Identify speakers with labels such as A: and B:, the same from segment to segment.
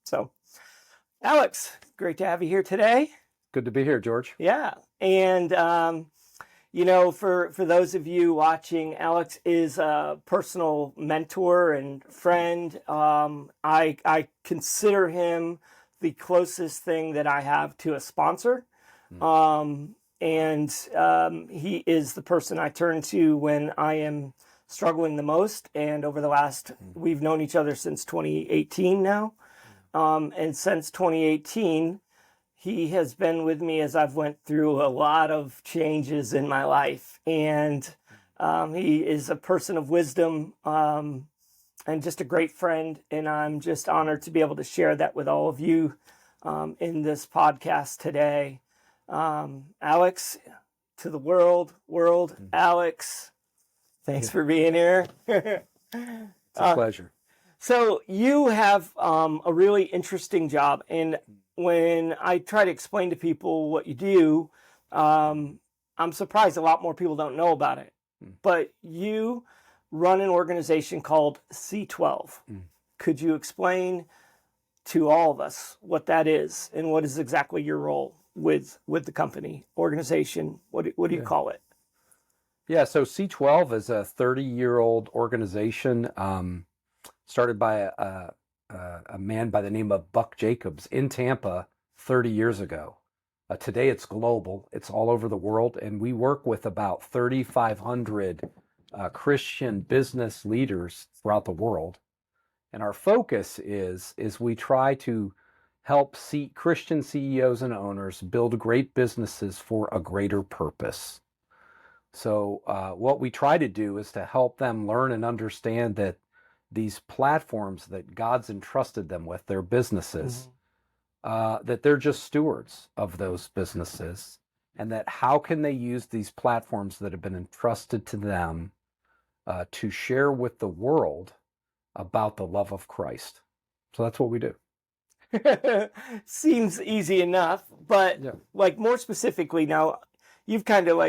A: So, Alex, great to have you here today.
B: Good to be here, George.
A: Yeah. And, for those of you watching, Alex is a personal mentor and friend. I consider him the closest thing that I have to a sponsor. He is the person I turn to when I am struggling the most. And over the last, we've known each other since 2018 now. And since 2018, he has been with me as I've went through a lot of changes in my life. And he is a person of wisdom and just a great friend. And I'm just honored to be able to share that with all of you in this podcast today. Alex, to the world, Alex, thanks for being here.
B: It's a pleasure.
A: So you have a really interesting job, and when I try to explain to people what you do, I'm surprised a lot more people don't know about it. But you run an organization called C12. Could you explain to all of us what that is and what is exactly your role with the company, organization? What do you call it?
B: Yeah, so C12 is a 30-year-old organization started by a man by the name of Buck Jacobs in Tampa 30 years ago. Today it's global. It's all over the world, and we work with about 3,500 Christian business leaders throughout the world. And our focus is we try to help Christian CEOs and owners build great businesses for a greater purpose. So what we try to do is to help them learn and understand that these platforms that God's entrusted them with, their businesses, that they're just stewards of those businesses, and that how can they use these platforms that have been entrusted to them to share with the world about the love of Christ. So that's what we do.
A: Seems easy enough, but like more specifically now, you've kind of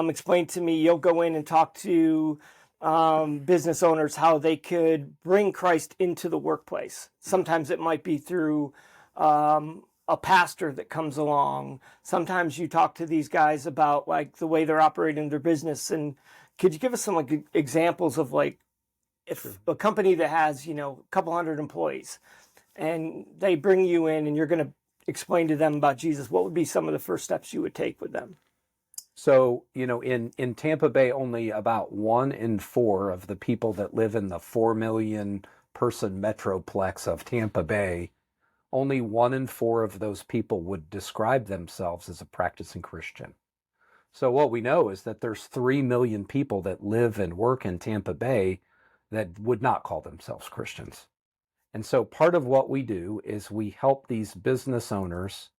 A: explained to me, you'll go in and talk to business owners how they could bring Christ into the workplace. Sometimes it might be through a pastor that comes along. Sometimes you talk to these guys about like the way they're operating their business. And could you give us some examples of if a company that has, a couple hundred employees and they bring you in and you're going to explain to them about Jesus, what would be some of the first steps you would take with them?
B: So, in Tampa Bay, only about 1 in 4 of the people that live in the 4 million person metroplex of Tampa Bay, only 1 in 4 of those people would describe themselves as a practicing Christian. So what we know is that there's 3 million people that live and work in Tampa Bay that would not call themselves Christians. And so part of what we do is we help these business owners,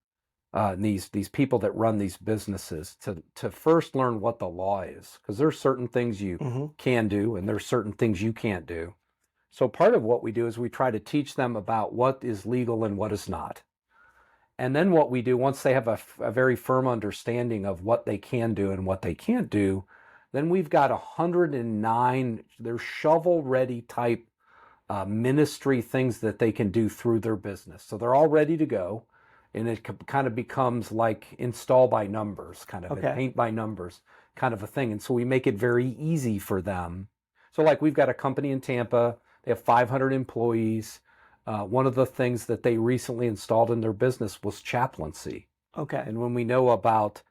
B: these people that run these businesses to first learn what the law is, because there's certain things you can do and there's certain things you can't do. So part of what we do is we try to teach them about what is legal and what is not. And then what we do, once they have a very firm understanding of what they can do and what they can't do, then we've got 109, they're shovel-ready type ministry things that they can do through their business. So they're all ready to go. And it kind of becomes like install by numbers, kind of paint by numbers kind of a thing. And so we make it very easy for them. So like we've got a company in Tampa, they have 500 employees. One of the things that they recently installed in their business was chaplaincy. And when we know about,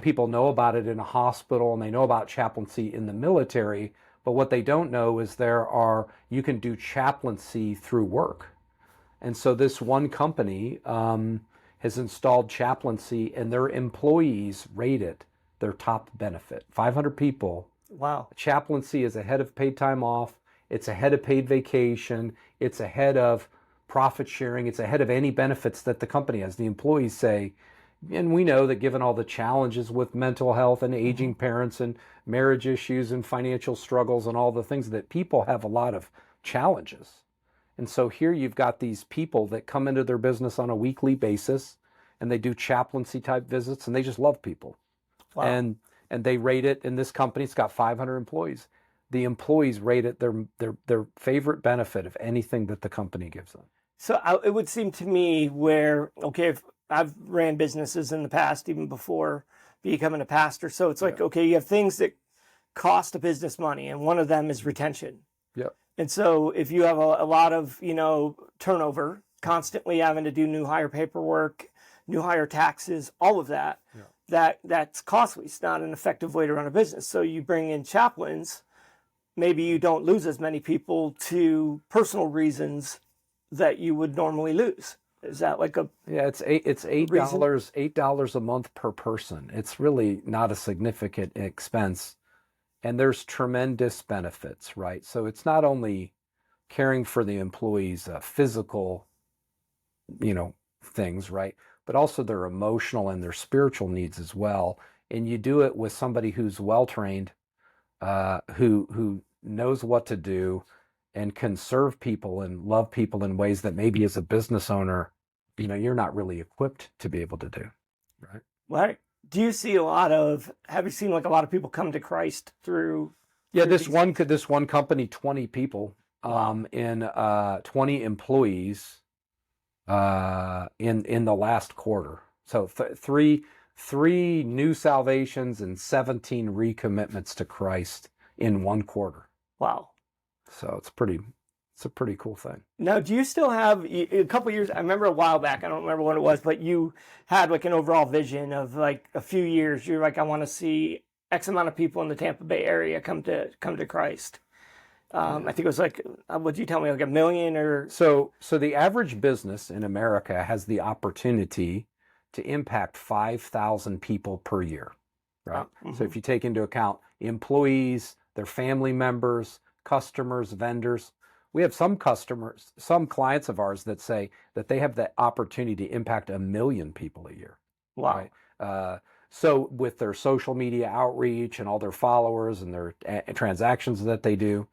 B: people know about it in a hospital and they know about chaplaincy in the military, but what they don't know is you can do chaplaincy through work. And so this one company has installed chaplaincy, and their employees rate it their top benefit. 500 people.
A: Wow.
B: Chaplaincy is ahead of paid time off. It's ahead of paid vacation. It's ahead of profit sharing. It's ahead of any benefits that the company has. The employees say, and we know that given all the challenges with mental health and aging parents and marriage issues and financial struggles and all the things, that people have a lot of challenges. And so here you've got these people that come into their business on a weekly basis and they do chaplaincy type visits and they just love people. Wow. And they rate it in this company, it's got 500 employees. the employees rate it their favorite benefit of anything that the company gives them.
A: So it would seem to me where, okay, if I've ran businesses in the past, even before becoming a pastor. So it's like, okay, you have things that cost a business money, and one of them is retention.
B: Yep.
A: And so if you have a lot of, turnover, constantly having to do new hire paperwork, new hire taxes, all of that, that's costly. It's not an effective way to run a business. So you bring in chaplains, maybe you don't lose as many people to personal reasons that you would normally lose. Is that like a
B: it's $8 a month per person. It's really not a significant expense, and there's tremendous benefits, right? So it's not only caring for the employees' physical, things, right, but also their emotional and their spiritual needs as well. And you do it with somebody who's well trained, who knows what to do, and can serve people and love people in ways that maybe as a business owner, you're not really equipped to be able to do, right?
A: Right. Do you see have you seen like a lot of people come to Christ through?
B: Yeah, this one company, 20 people, in 20 employees, in the last quarter. So three new salvations and 17 recommitments to Christ in one quarter.
A: Wow.
B: So it's a pretty cool thing.
A: Now, do you still have a couple of years? I remember a while back, I don't remember when it was, but you had like an overall vision of like a few years. You're like, I want to see X amount of people in the Tampa Bay area come to Christ. I think it was like, what'd you tell me, like 1 million or?
B: So the average business in America has the opportunity to impact 5,000 people per year, right? So if you take into account employees, their family members, customers, vendors, we have some clients of ours that say that they have the opportunity to impact 1 million people a year.
A: Wow.
B: Right? So with their social media outreach and all their followers and their transactions that they do.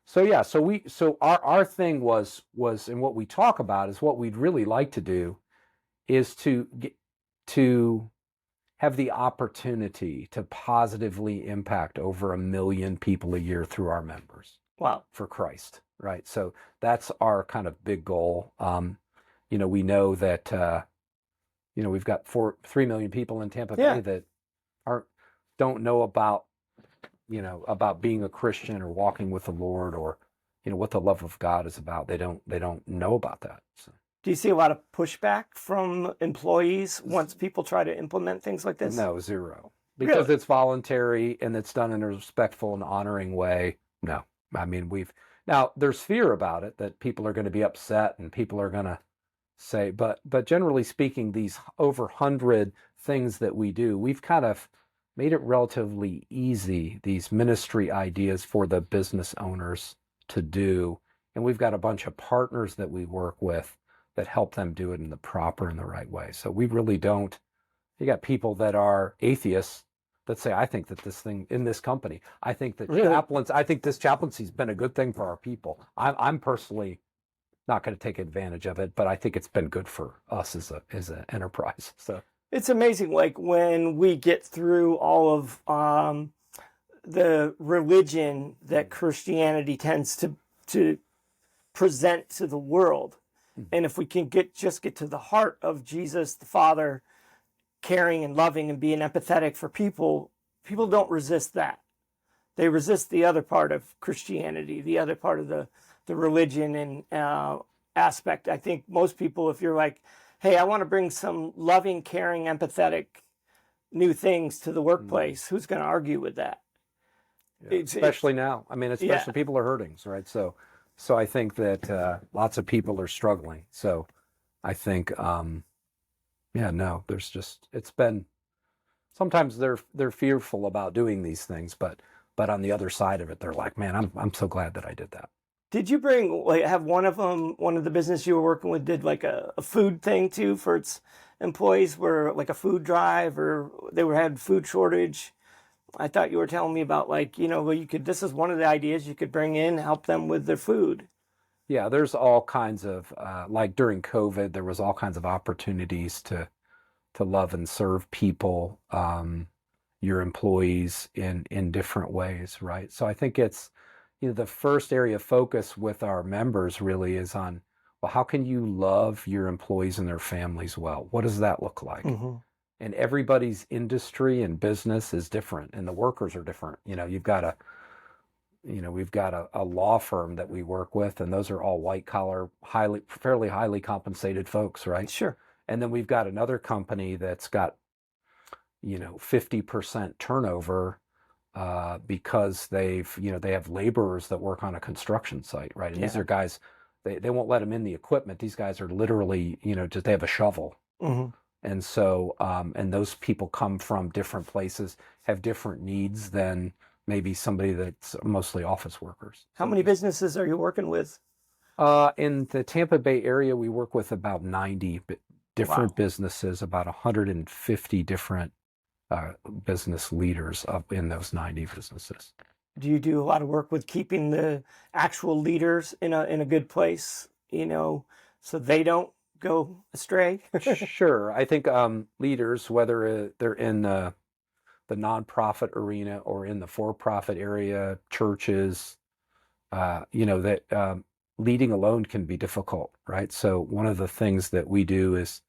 B: So yeah, so our thing was, and what we talk about is what we'd really like to do is to have the opportunity to positively impact over 1 million people a year through our members.
A: Wow.
B: For Christ, right? So that's our kind of big goal. We know that we've got 3 million people in Tampa Bay that don't know about being a Christian or walking with the Lord, or what the love of God is about. They don't know about that. So.
A: Do you see a lot of pushback from employees once people try to implement things like this?
B: No, zero. Because It's voluntary and it's done in a respectful and honoring way. No. I mean, now there's fear about it, that people are going to be upset and people are going to say, but generally speaking, these over 100 things that we do, we've kind of made it relatively easy, these ministry ideas for the business owners to do. And we've got a bunch of partners that we work with that help them do it in the proper and the right way. So we really don't, you got people that are atheists that say, I think that this thing in this company, I think that I think this chaplaincy's been a good thing for our people. I'm personally not going to take advantage of it, but I think it's been good for us as an enterprise. So
A: it's amazing, like when we get through all of the religion that Christianity tends to present to the world, and if we can get to the heart of Jesus the Father, caring and loving and being empathetic for people don't resist that. They resist the other part of Christianity, the other part of the religion and aspect. I think most people, if you're like, hey, I want to bring some loving, caring, empathetic new things to the workplace, who's going to argue with that?
B: Yeah, especially now. I mean, especially people are hurting, right? So I think that lots of people are struggling. So I think, there's just, it's been, sometimes they're fearful about doing these things, but on the other side of it, they're like, man, I'm so glad that I did that.
A: Did you have one of the business you were working with did like a food thing too for its employees, where like a food drive, or they had food shortage? I thought you were telling me about this is one of the ideas you could bring in, help them with their food.
B: Yeah, there's all kinds of, like during COVID, there was all kinds of opportunities to love and serve people. your employees in different ways, right? So I think it's, the first area of focus with our members really is on, well, how can you love your employees and their families well? What does that look like?
A: Mm-hmm.
B: And everybody's industry and business is different, and the workers are different. We've got a law firm that we work with, and those are all white collar, fairly highly compensated folks, right?
A: Sure.
B: And then we've got another company that's got 50% turnover because they have laborers that work on a construction site, right? And these
A: Yeah.
B: are guys, they won't let them in the equipment. These guys are literally, just they have a shovel.
A: Mm-hmm.
B: And so, and those people come from different places, have different needs than maybe somebody that's mostly office workers.
A: How many businesses are you working with?
B: In the Tampa Bay area, we work with about 90 different
A: Wow.
B: businesses, about 150 different business leaders up in those 90 businesses.
A: Do you do a lot of work with keeping the actual leaders in a good place, so they don't go astray?
B: Sure. I think leaders, whether they're in the nonprofit arena or in the for-profit area, churches, that leading alone can be difficult, right? So one of the things that we do is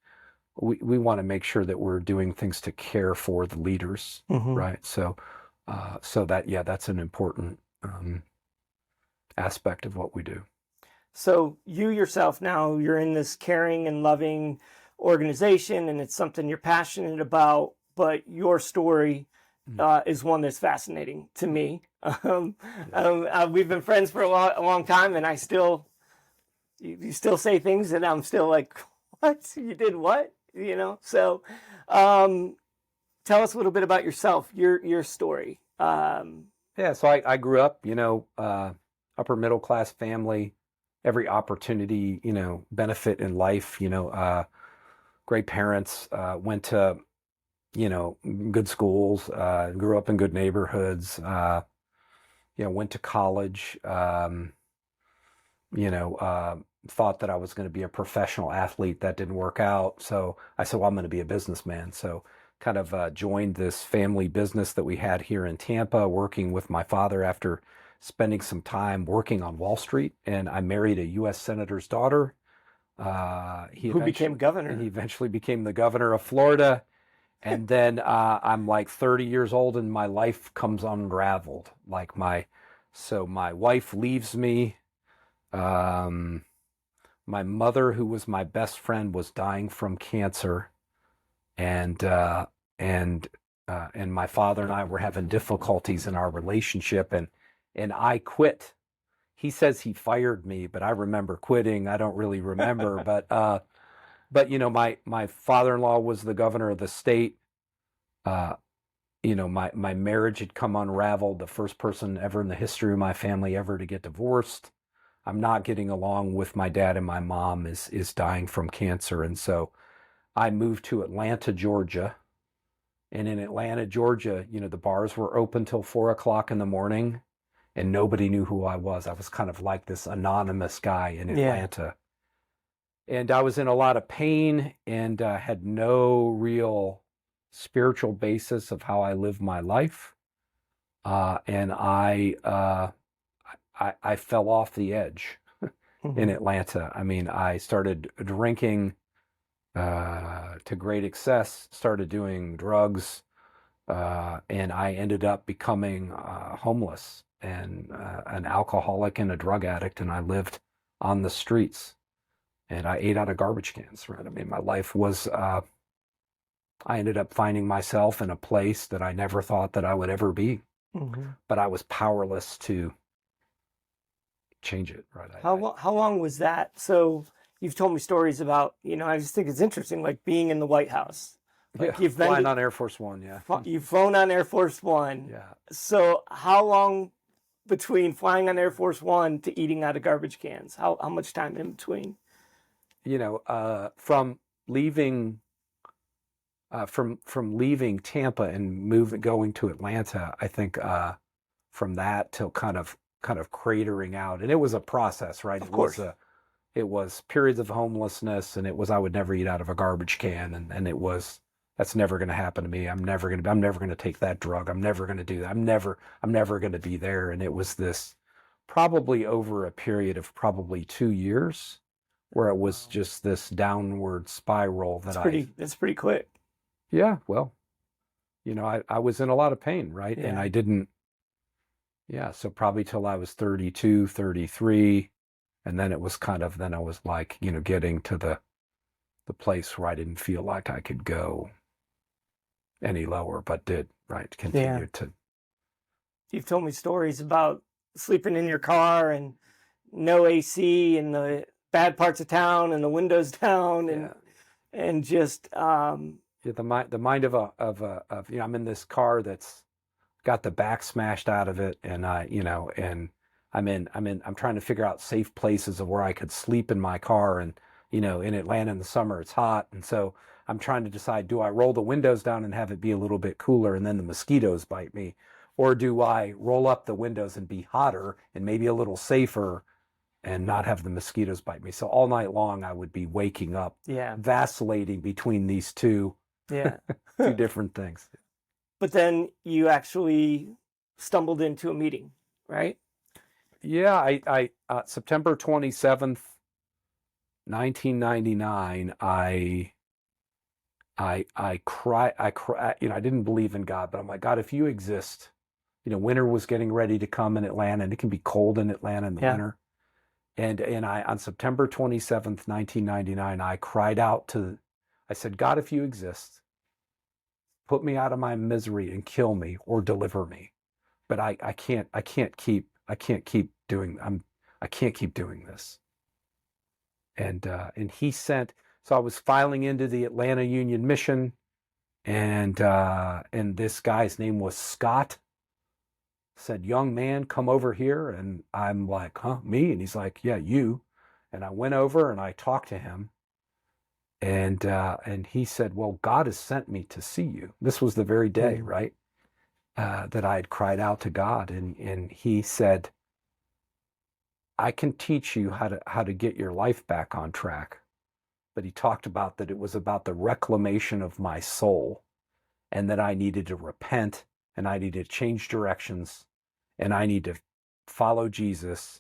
B: we want to make sure that we're doing things to care for the leaders,
A: Mm-hmm.
B: right? So that's an important aspect of what we do.
A: So you yourself now, you're in this caring and loving organization, and it's something you're passionate about, but your story is one that's fascinating to me. We've been friends for a long time, and you still say things, and I'm still like, what? You did what? So tell us a little bit about yourself, your story.
B: Yeah, so I grew up, upper middle class family, every opportunity, benefit in life, great parents, went to, good schools, grew up in good neighborhoods, went to college, thought that I was going to be a professional athlete. That didn't work out. So I said, well, I'm going to be a businessman. So kind of joined this family business that we had here in Tampa, working with my father after spending some time working on Wall Street. And I married a U.S. Senator's daughter.
A: Who became governor.
B: And he eventually became the governor of Florida. And then I'm like 30 years old and my life comes unraveled. So my wife leaves me. My mother, who was my best friend, was dying from cancer, and my father and I were having difficulties in our relationship, and I quit. He says he fired me, but I remember quitting. I don't really remember, but my father-in-law was the governor of the state. My marriage had come unraveled. The first person ever in the history of my family ever to get divorced. I'm not getting along with my dad, and my mom is dying from cancer. And so I moved to Atlanta, Georgia. And in Atlanta, Georgia, the bars were open till 4 o'clock in the morning, and nobody knew who I was. I was kind of like this anonymous guy in Atlanta. Yeah. And I was in a lot of pain and had no real spiritual basis of how I live my life. And I fell off the edge in Atlanta. I mean, I started drinking to great excess, started doing drugs, and I ended up becoming homeless and an alcoholic and a drug addict, and I lived on the streets, and I ate out of garbage cans, right? I mean, my life was, I ended up finding myself in a place that I never thought that I would ever be, but I was powerless to change it, right?
A: How long was that? So you've told me stories about, I just think it's interesting, like being in the White House. Like
B: you've been flying on Air Force One, yeah.
A: You've flown on Air Force One.
B: Yeah.
A: So how long between flying on Air Force One to eating out of garbage cans? How much time in between?
B: From leaving from leaving Tampa and going to Atlanta, I think from that till kind of cratering out, and it was a process, right?
A: Of course.
B: It was periods of homelessness, and it was I would never eat out of a garbage can, and it was that's never going to happen to me. I'm never going to take that drug. I'm never going to do that. I'm never going to be there. And it was this probably over a period of probably 2 years where it was just this downward spiral that
A: That's pretty quick.
B: yeah, well, I was in a lot of pain, right?
A: Yeah.
B: And I didn't, so probably till I was 32, 33. And then it was then I was like, getting to the place where I didn't feel like I could go any lower, but did, right? Continue to.
A: You've told me stories about sleeping in your car and no AC and the bad parts of town and the windows down and just
B: the mind of I'm in this car that's got the back smashed out of it, and and I'm trying to figure out safe places of where I could sleep in my car, and in Atlanta in the summer it's hot, and so I'm trying to decide, do I roll the windows down and have it be a little bit cooler and then the mosquitoes bite me, or do I roll up the windows and be hotter and maybe a little safer and not have the mosquitoes bite me? So all night long I would be waking up, vacillating between these two different things.
A: But then you actually stumbled into a meeting, right?
B: Yeah, I September 27th, 1999, I cry, I didn't believe in God, but I'm like, God, if you exist, winter was getting ready to come in Atlanta, and it can be cold in Atlanta in the winter. And I, on September 27th, 1999, I cried out I said, God, if you exist, put me out of my misery and kill me or deliver me. But I can't keep doing this. And he sent, so I was filing into the Atlanta Union Mission, and this guy's name was Scott. Said, young man, come over here. And I'm like, huh, me? And he's like, yeah, you. And I went over and I talked to him. And he said, well, God has sent me to see you. This was the very day, right, that I had cried out to God. And he said, I can teach you how to get your life back on track. But he talked about that it was about the reclamation of my soul, and that I needed to repent, and I needed to change directions, and I need to follow Jesus,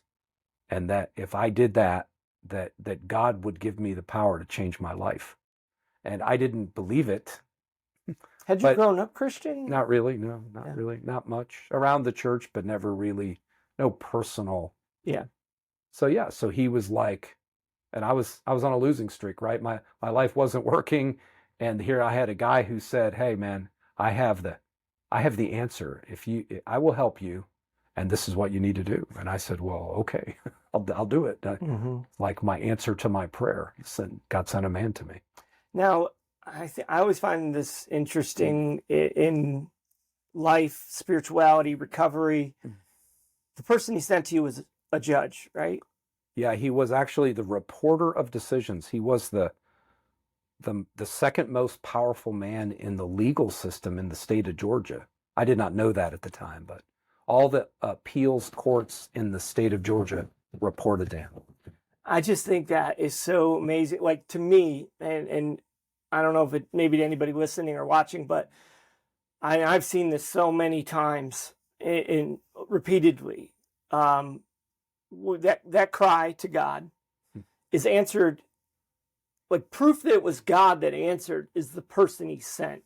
B: and that if I did that God would give me the power to change my life. And I didn't believe it.
A: Had you grown up Christian?
B: Not really, no, not really, not much. Around the church, but never really, no personal.
A: Yeah.
B: So he was like, and I was on a losing streak, right? My life wasn't working, and here I had a guy who said, hey man, I have the answer. I will help you, and this is what you need to do. And I said, well, okay, I'll do it. Like my answer to my prayer. God sent a man to me.
A: Now, I always find this interesting in life, spirituality, recovery. The person he sent to you was a judge, right?
B: Yeah, he was actually the reporter of decisions. He was the second most powerful man in the legal system in the state of Georgia. I did not know that at the time, but all the appeals courts in the state of Georgia reported to him.
A: I just think that is so amazing. Like, to me, and I don't know if it maybe to anybody listening or watching, but I've seen this so many times in repeatedly. That cry to God is answered. Like, proof that it was God that answered is the person he sent.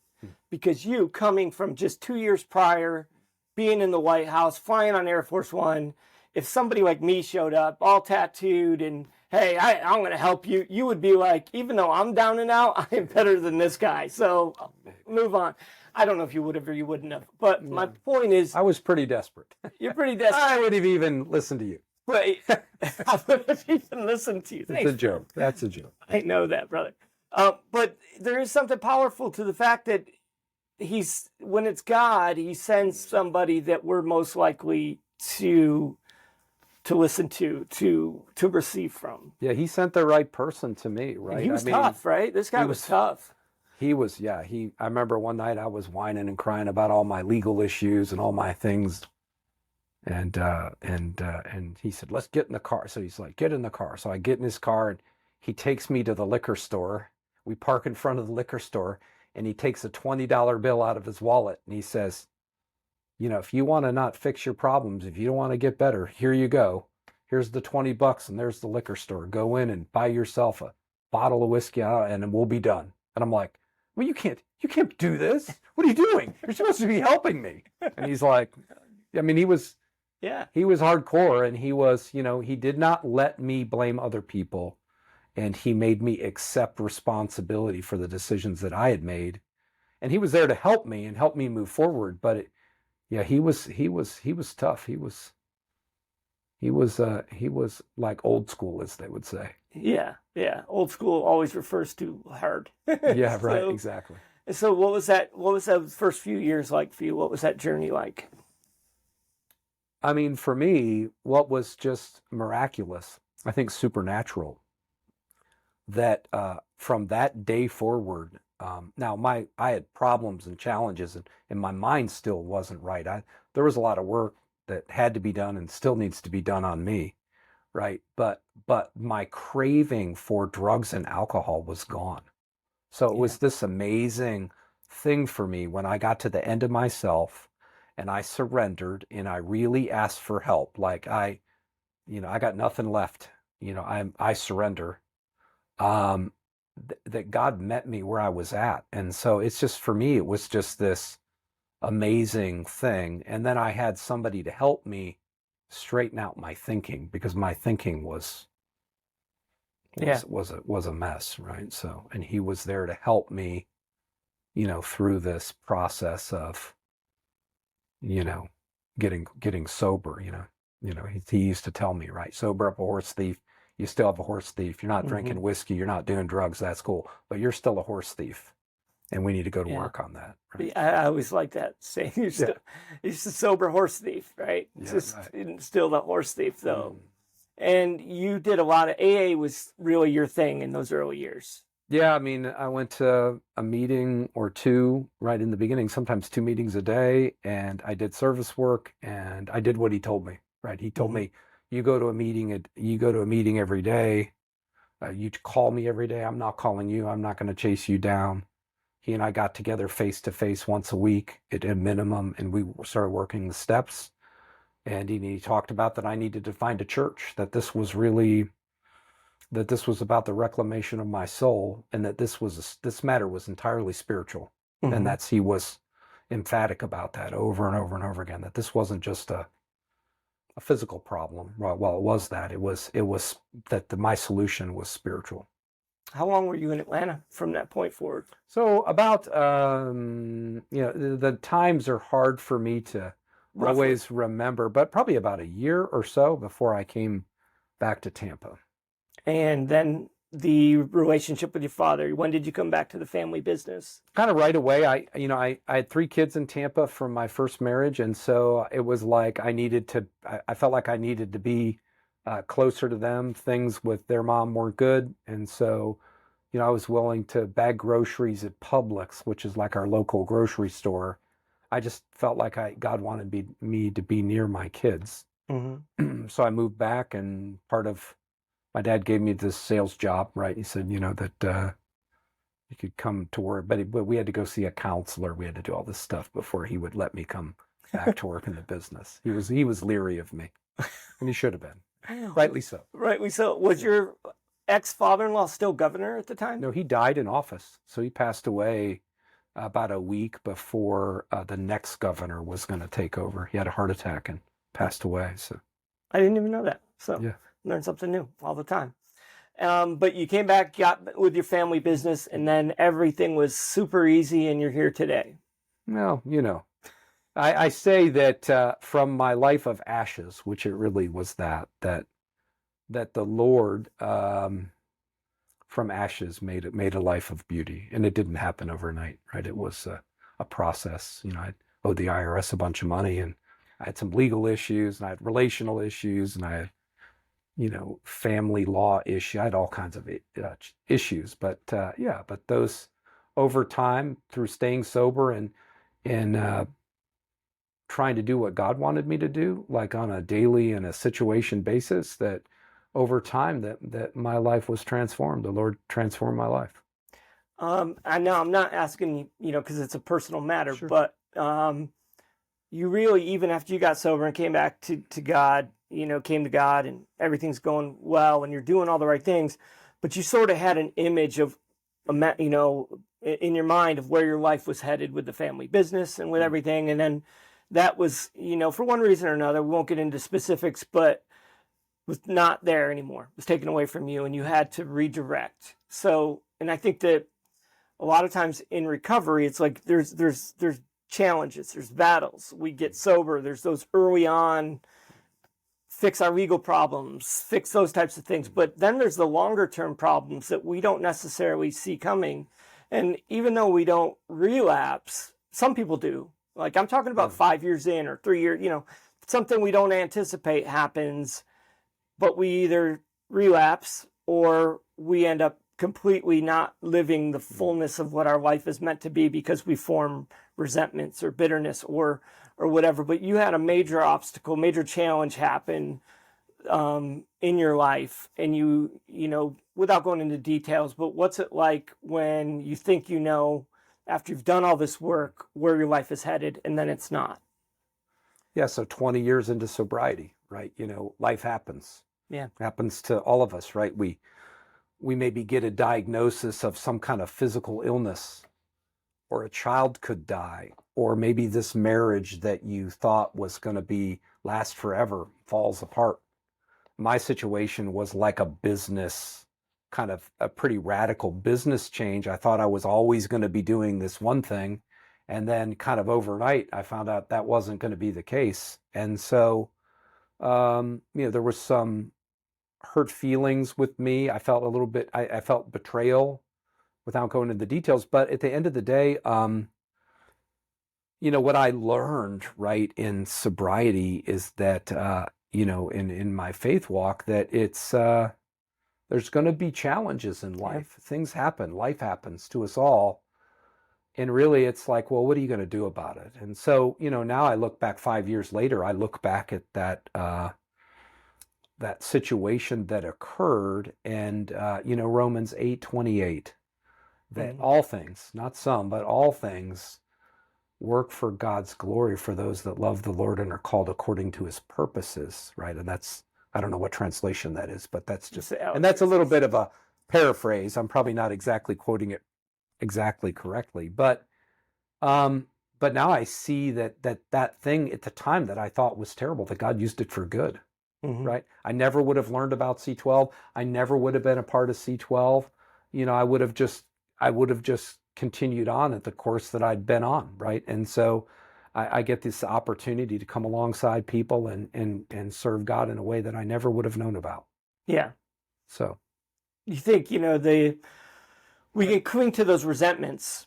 A: Because you, coming from just 2 years prior, being in the White House, flying on Air Force One, if somebody like me showed up, all tattooed, and hey, I'm going to help you, you would be like, even though I'm down and out, I am better than this guy. So move on. I don't know if you would have or you wouldn't have. But my point is,
B: I was pretty desperate.
A: You're pretty desperate.
B: I would have even listened to you.
A: But I would have even listened to you.
B: It's a joke. That's a joke.
A: I know that, brother. But there is something powerful to the fact that when it's God, he sends somebody that we're most likely to listen to receive from.
B: Yeah, he sent the right person to me, right?
A: And he was tough, right? This guy was tough.
B: He was, I remember one night I was whining and crying about all my legal issues and all my things. And he said, let's get in the car. So he's like, get in the car. So I get in his car, and he takes me to the liquor store. We park in front of the liquor store, and he takes a $20 bill out of his wallet and he says, if you want to not fix your problems, if you don't want to get better, here you go. Here's the $20 and there's the liquor store. Go in and buy yourself a bottle of whiskey and we'll be done. And I'm like, well, you can't do this. What are you doing? You're supposed to be helping me. And he's like, I mean, he was hardcore, and he was, he did not let me blame other people, and he made me accept responsibility for the decisions that I had made. And he was there to help me and help me move forward. But he was tough. He was like old school, as they would say.
A: Yeah. Old school always refers to hard.
B: Yeah, right. Exactly.
A: So what was that first few years like for you? What was that journey like?
B: I mean, for me, what was just miraculous, I think supernatural, that from that day forward, now I had problems and challenges, and my mind still wasn't right. There was a lot of work that had to be done and still needs to be done on me, right? But my craving for drugs and alcohol was gone. So it was this amazing thing for me when I got to the end of myself and I surrendered and I really asked for help. Like I got nothing left. I surrender. That God met me where I was at. And so it's just, for me, it was just this amazing thing. And then I had somebody to help me straighten out my thinking, because my thinking was a mess, right? So, and he was there to help me, through this process of, getting sober. He used to tell me, right, sober up a horse thief. You still have a horse thief. You're not drinking whiskey. You're not doing drugs. That's cool, but you're still a horse thief, and we need to go to work on that. Right?
A: I always like that saying. You're a sober horse thief, right? Still the horse thief, though. And you did a lot of AA. Was really your thing in those early years.
B: Yeah, I mean, I went to a meeting or two right in the beginning, sometimes 2 meetings a day, and I did service work, and I did what he told me. Right? He told me, you go to a meeting every day. You call me every day. I'm not calling you. I'm not going to chase you down. He and I got together face to face once a week at a minimum, and we started working the steps. And he talked about that I needed to find a church, that this was about the reclamation of my soul, and that this matter was entirely spiritual. And he was emphatic about that over and over and over again, that this wasn't just a physical problem. Well, it was that. It was that my solution was spiritual.
A: How long were you in Atlanta from that point forward?
B: So about, the times are hard for me to always remember, but probably about a year or so before I came back to Tampa.
A: And then the relationship with your father. When did you come back to the family business? Kind
B: of right away. I had 3 kids in Tampa from my first marriage, and so it was like I felt like I needed to be closer to them. Things with their mom weren't good, and so I was willing to bag groceries at Publix, which is like our local grocery store. I just felt like God wanted me to be near my kids. So I moved back, and my dad gave me this sales job, right? He said, that you could come to work, but we had to go see a counselor. We had to do all this stuff before he would let me come back to work in the business. He was leery of me, and he should have been. Rightly so.
A: Rightly so. Was your ex-father-in-law still governor at the time?
B: No, he died in office. So he passed away about a week before the next governor was going to take over. He had a heart attack and passed away. So
A: I didn't even know that. So
B: yeah.
A: Learn something new all the time. But you came back, got with your family business, and then everything was super easy, and you're here today.
B: Well, I say that from my life of ashes, which it really was that the Lord from ashes made a life of beauty, and it didn't happen overnight, right? It was a process. I owed the IRS a bunch of money, and I had some legal issues, and I had relational issues, and I had family law issue. I had all kinds of issues, but those over time, through staying sober and trying to do what God wanted me to do, like on a daily and a situation basis, that over time that my life was transformed. The Lord transformed my life.
A: I know I'm not asking you, because it's a personal matter,
B: Sure.
A: but you really, even after you got sober and came back to God, came to God and everything's going well and you're doing all the right things, but you sort of had an image of, in your mind of where your life was headed with the family business and with everything. And then that was, for one reason or another, we won't get into specifics, but was not there anymore, was taken away from you and you had to redirect. So, and I think that a lot of times in recovery, it's like there's challenges, there's battles. We get sober, there's those early on, fix our legal problems, fix those types of things. But then there's the longer term problems that we don't necessarily see coming. And even though we don't relapse, some people do. Like I'm talking about 5 years in or 3 years, something we don't anticipate happens, but we either relapse or we end up completely not living the fullness of what our life is meant to be because we form resentments or bitterness or whatever. But you had a major obstacle, major challenge happen in your life, and you without going into details, but what's it like when you think after you've done all this work where your life is headed and then it's not?
B: Yeah, so 20 years into sobriety, right? Life happens.
A: Yeah.
B: Happens to all of us, right? We maybe get a diagnosis of some kind of physical illness, or a child could die, or maybe this marriage that you thought was going to last forever falls apart. My situation was like a business, kind of a pretty radical business change. I thought I was always going to be doing this one thing. And then kind of overnight, I found out that wasn't going to be the case. And so, there was some hurt feelings with me. I felt a little bit, I felt betrayal without going into the details. But at the end of the day, what I learned, right, in sobriety is that, in my faith walk, that it's, there's going to be challenges in life. Yeah. Things happen. Life happens to us all. And really, it's like, well, what are you going to do about it? And so, now I look back 5 years later, I look back at that situation that occurred, and Romans 8:28, that all things, not some, but all things work for God's glory for those that love the Lord and are called according to his purposes, right? And that's, I don't know what translation that is, but that's just, and that's a little bit of a paraphrase. I'm probably not exactly quoting it exactly correctly, but now I see that thing at the time that I thought was terrible, that God used it for good. Mm-hmm. Right? I never would have learned about C12. I never would have been a part of C12. I would have just continued on at the course that I'd been on, right? And so I get this opportunity to come alongside people and serve God in a way that I never would have known about.
A: Yeah.
B: So
A: you think, we can cling to those resentments,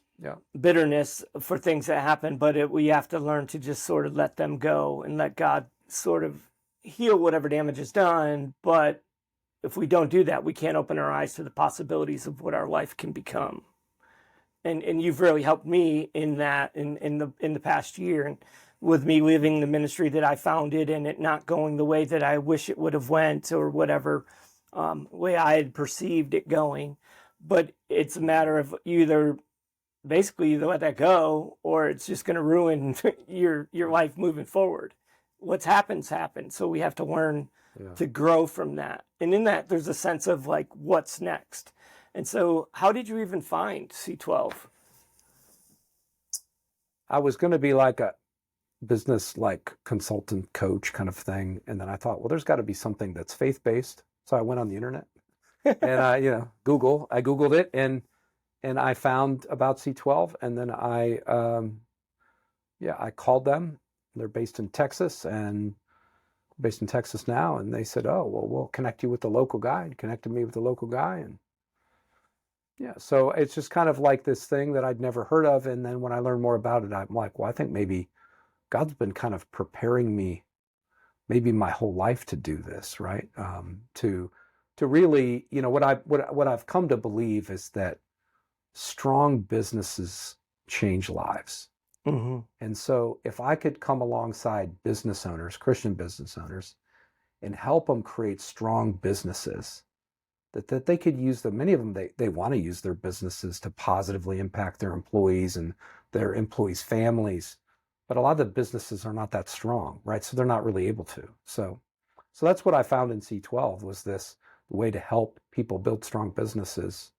A: bitterness for things that happen, but we have to learn to just sort of let them go and let God sort of heal whatever damage is done. But if we don't do that, we can't open our eyes to the possibilities of what our life can become. And you've really helped me in that in the past year, and with me living the ministry that I founded and it not going the way that I wish it would have went, or whatever way I had perceived it going. But it's a matter of either let that go, or it's just going to ruin your life moving forward. What's happened. So we have to learn to grow from that. And in that, there's a sense of like, what's next? And so how did you even find C12?
B: I was going to be like a business, like consultant coach kind of thing. And then I thought, well, there's got to be something that's faith-based. So I went on the internet and I Googled it and I found about C12. And then I called them. They're based in Texas now. And they said, oh, well, we'll connect you with the local guy. Connected me with the local guy. And so it's just kind of like this thing that I'd never heard of. And then when I learned more about it, I'm like, well, I think maybe God's been kind of preparing me maybe my whole life to do this, right? To really, what I've come to believe is that strong businesses change lives. Mm-hmm. And so if I could come alongside business owners, Christian business owners, and help them create strong businesses that they could use them. Many of them, they want to use their businesses to positively impact their employees and their employees' families. But a lot of the businesses are not that strong, right? So they're not really able to. So that's what I found in C12 was this way to help people build strong businesses,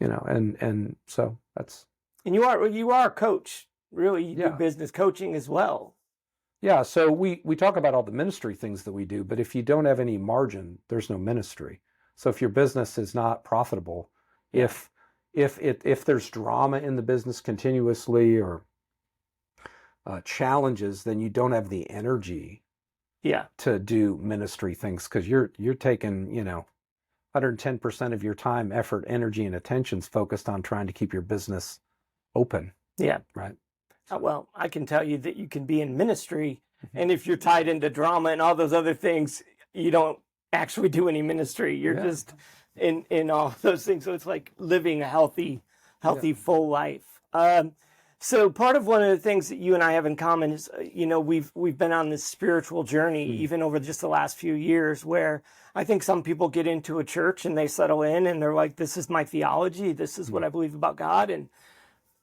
B: and so that's.
A: And you are a coach, really. You do
B: Yeah.
A: business coaching as well.
B: Yeah, so we talk about all the ministry things that we do, but if you don't have any margin, there's no ministry. So if your business is not profitable,
A: Yeah.
B: if there's drama in the business continuously or challenges, then you don't have the energy
A: Yeah.
B: to do ministry things because you're taking 110% of your time, effort, energy, and attention's focused on trying to keep your business open,
A: Yeah.
B: right?
A: Well, I can tell you that you can be in ministry, and if you're tied into drama and all those other things, you don't actually do any ministry. You're
B: Yeah.
A: just in all those things. So it's like living a healthy, full life. So part of one of the things that you and I have in common is, we've been on this spiritual journey even over just the last few years, where I think some people get into a church and they settle in and they're like, "This is my theology. This is what I believe about God," and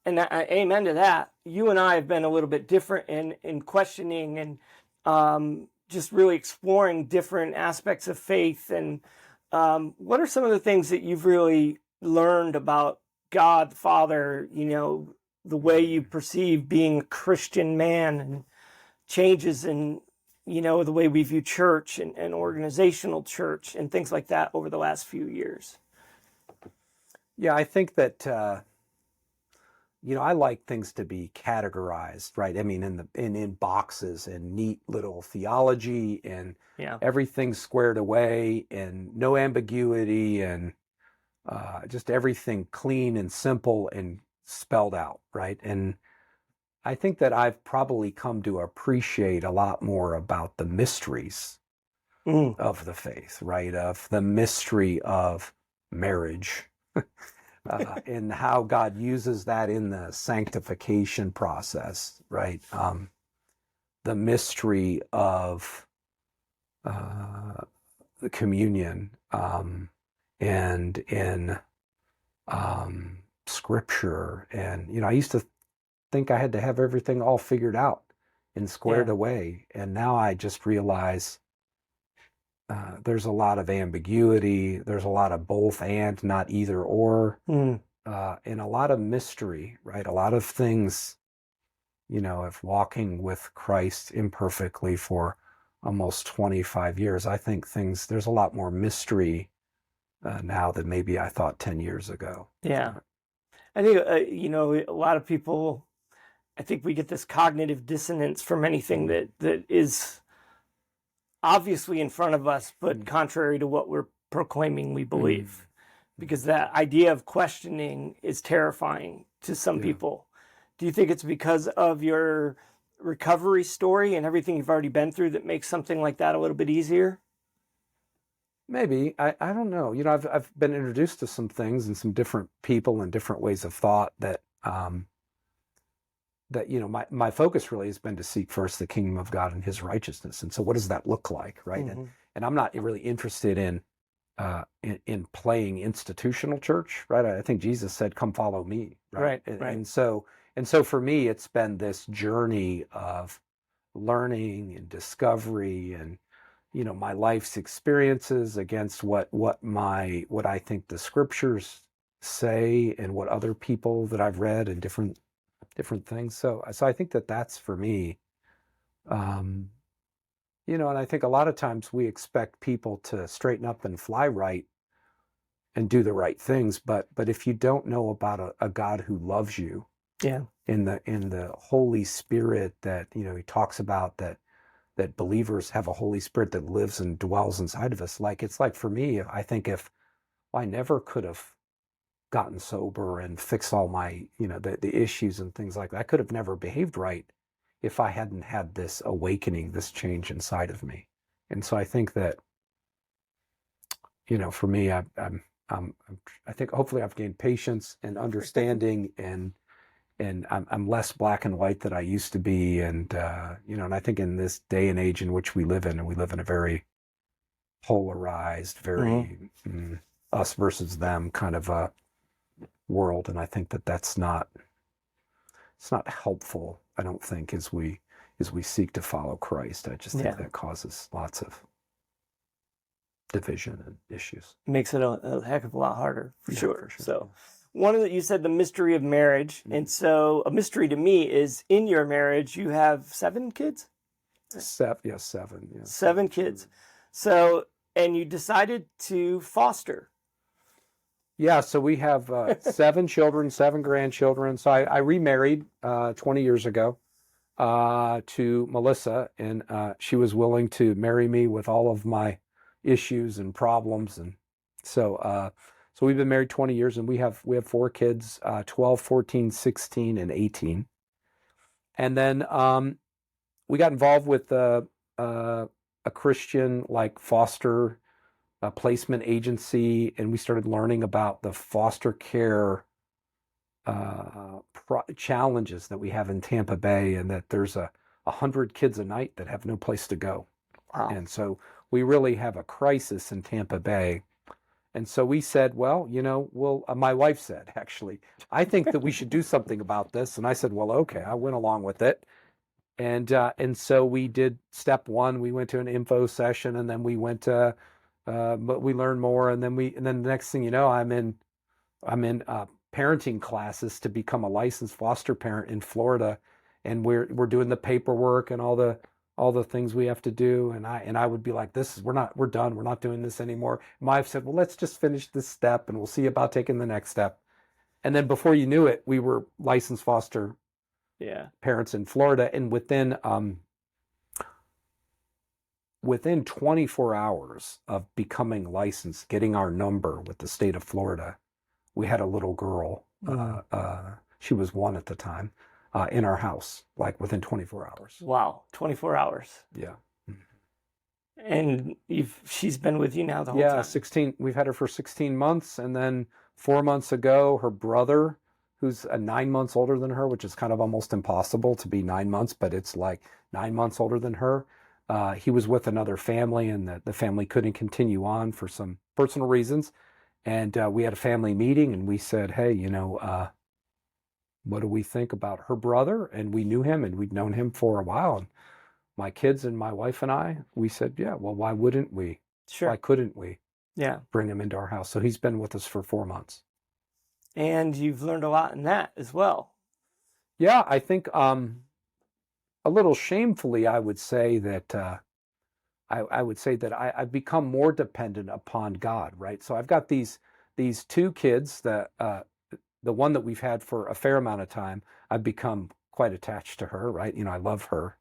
A: amen to that. You and I have been a little bit different in questioning and just really exploring different aspects of faith. And what are some of the things that you've really learned about God the Father, the way you perceive being a Christian man, and changes in, the way we view church and organizational church and things like that over the last few years?
B: Yeah, I think that I like things to be categorized, right? I mean, in boxes and neat little theology and
A: Yeah.
B: everything squared away and no ambiguity and just everything clean and simple and spelled out, right? And I think that I've probably come to appreciate a lot more about the mysteries
A: Mm.
B: of the faith, right? Of the mystery of marriage. And how God uses that in the sanctification process, right? The mystery of the communion and in Scripture. And, I used to think I had to have everything all figured out and squared away. And now I just realize there's a lot of ambiguity. There's a lot of both and, not either or, and a lot of mystery, right? A lot of things, of walking with Christ imperfectly for almost 25 years. I think there's a lot more mystery now than maybe I thought 10 years ago.
A: Yeah. I think, a lot of people, I think we get this cognitive dissonance from anything that is obviously in front of us, but contrary to what we're proclaiming we believe. Because that idea of questioning is terrifying to some people. Do you think it's because of your recovery story and everything you've already been through that makes something like that a little bit easier?
B: Maybe. I don't know. I've been introduced to some things and some different people and different ways of thought that my focus really has been to seek first the kingdom of God and his righteousness. And so what does that look like, right? And I'm not really interested in playing institutional church, right? I think Jesus said, "Come follow me," right? And so for me, it's been this journey of learning and discovery and my life's experiences against what I think the scriptures say and what other people that I've read and different things. So I think that's for me. And I think a lot of times we expect people to straighten up and fly right and do the right things, but if you don't know about a God who loves you, in the Holy Spirit that he talks about, that believers have a Holy Spirit that lives and dwells inside of us. It's like for me, I think if I never could have gotten sober and fixed all my, the issues and things like that, I could have never behaved right if I hadn't had this awakening, this change inside of me. And so I think that, for me, I think hopefully I've gained patience and understanding and I'm less black and white than I used to be. And, and I think in this day and age in which we live in, and we live in a very polarized, very us versus them kind of a world. And I think that it's not helpful, I don't think, as we seek to follow Christ. I just think that causes lots of division and issues.
A: Makes it a heck of a lot harder, for sure.
B: For sure.
A: So one of the, you said the mystery of marriage. And so a mystery to me is in your marriage, you have 7 kids?
B: Seven. Yeah.
A: 7 kids. So, and you decided to foster.
B: Yeah, so we have 7 children, 7 grandchildren. So I remarried 20 years ago to Melissa, and she was willing to marry me with all of my issues and problems. And so we've been married 20 years, and we have 4 kids, 12, 14, 16, and 18. And then we got involved with a Christian like foster placement agency, and we started learning about the foster care challenges that we have in Tampa Bay, and that there's 100 kids a night that have no place to go.
A: Wow.
B: And so we really have a crisis in Tampa Bay. And so we said, well, my wife said, actually, I think that we should do something about this. And I said, well, okay, I went along with it. And so we did step 1. We went to an info session, and then we went to, but we learned more. And then the next thing you know, I'm in parenting classes to become a licensed foster parent in Florida. And we're doing the paperwork and all the things we have to do. And I would be like, we're done. We're not doing this anymore. My wife said, well, let's just finish this step and we'll see about taking the next step. And then before you knew it, we were licensed foster parents in Florida. And within 24 hours of becoming licensed, getting our number with the state of Florida, we had a little girl. She was 1 at the time. In our house, like within 24 hours.
A: Wow, 24 hours.
B: Yeah.
A: And she's been with you now the whole time?
B: Yeah, 16. We've had her for 16 months. And then 4 months ago, her brother, who's 9 months older than her, which is kind of almost impossible to be 9 months, but it's like 9 months older than her. He was with another family, and the family couldn't continue on for some personal reasons. And we had a family meeting, and we said, hey, what do we think about her brother? And we knew him, and we'd known him for a while. And my kids and my wife and I, we said, yeah, well, why wouldn't we?
A: Sure.
B: Why couldn't we
A: Yeah.
B: bring him into our house? So he's been with us for 4 months.
A: And you've learned a lot in that as well.
B: Yeah, I think a little shamefully, I would say that I've become more dependent upon God, right? So I've got these 2 kids that the one that we've had for a fair amount of time, I've become quite attached to her, right? I love her.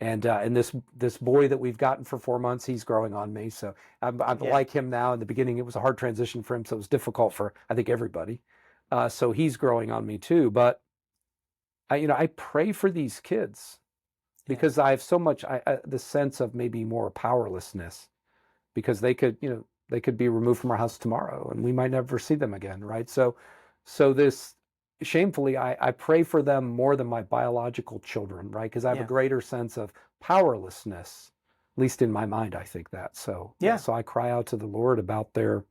B: And this boy that we've gotten for 4 months, he's growing on me. So I'm like him now. In the beginning, it was a hard transition for him. So it was difficult for, I think, everybody. So he's growing on me too. But I pray for these kids because I have so much, the sense of maybe more powerlessness, because they could be removed from our house tomorrow and we might never see them again, right? So this, shamefully, I pray for them more than my biological children, right? Because I have a greater sense of powerlessness, at least in my mind, I think that. So so I cry out to the Lord about their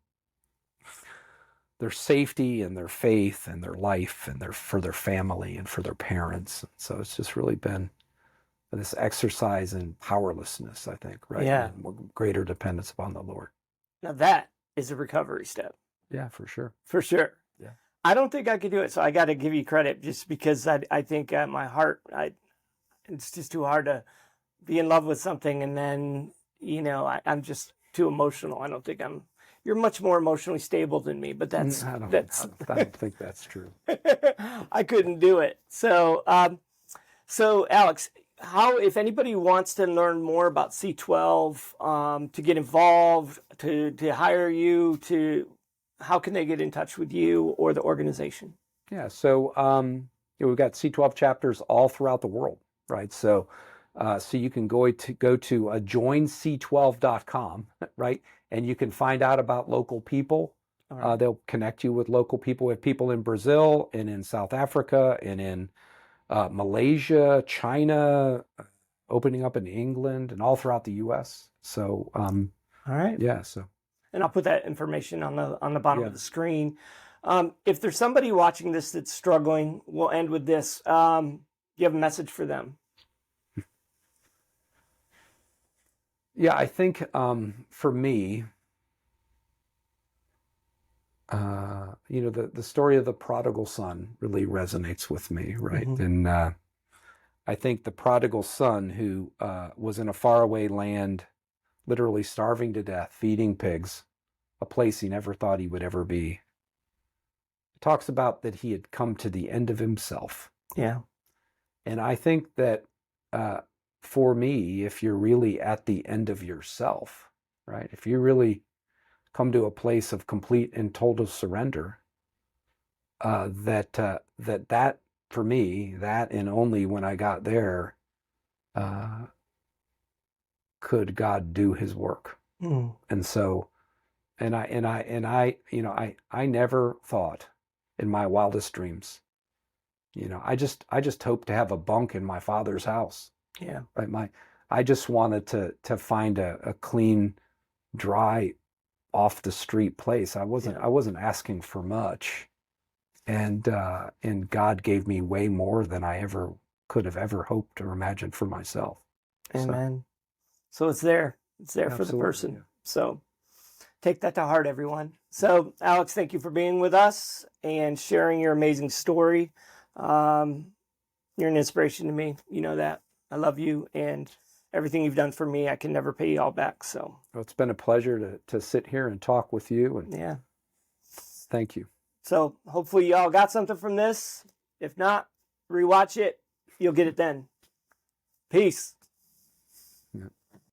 B: safety and their faith and their life and for their family and for their parents. So it's just really been this exercise in powerlessness, I think, right?
A: Yeah.
B: And greater dependence upon the Lord.
A: Now that is a recovery step.
B: Yeah, for sure.
A: For sure.
B: Yeah.
A: I don't think I could do it, so I got to give you credit just because I think my heart, it's just too hard to be in love with something and then, I'm just too emotional. I don't think you're much more emotionally stable than me, but I
B: don't think that's true.
A: I couldn't do it. So Alex, if anybody wants to learn more about C12, to get involved, to hire you, how can they get in touch with you or the organization?
B: Yeah, so we've got C12 chapters all throughout the world, right? So you can go to joinc12.com, right? And you can find out about local people. Right. They'll connect you with local people. We have people in Brazil and in South Africa and in Malaysia, China, opening up in England and all throughout the U.S. So,
A: all right.
B: Yeah, so.
A: and I'll put that information on the bottom
B: Yeah.
A: of the screen. If there's somebody watching this that's struggling, we'll end with this. You have a message for them?
B: Yeah, I think for me, the story of the prodigal son really resonates with me, right?
A: Mm-hmm.
B: And I think the prodigal son who was in a faraway land, literally starving to death, feeding pigs, a place he never thought he would ever be, talks about that he had come to the end of himself.
A: Yeah.
B: And I think that for me, if you're really at the end of yourself, right? If you really come to a place of complete and total surrender, that for me, that and only when I got there, could God do His work.
A: Mm.
B: And so, I never thought in my wildest dreams, I just hoped to have a bunk in my father's house.
A: Yeah.
B: Right. I just wanted to find a clean, dry, off the street place. I wasn't asking for much. And God gave me way more than I ever could have ever hoped or imagined for myself.
A: Amen. So it's there. It's there for the person.
B: Yeah.
A: So take that to heart, everyone. So Alex, thank you for being with us and sharing your amazing story. You're an inspiration to me. You know that. I love you, and everything you've done for me, I can never pay you all back. So
B: Well, it's been a pleasure to sit here and talk with you. And
A: yeah.
B: thank you.
A: So hopefully y'all got something from this. If not, rewatch it. You'll get it then. Peace.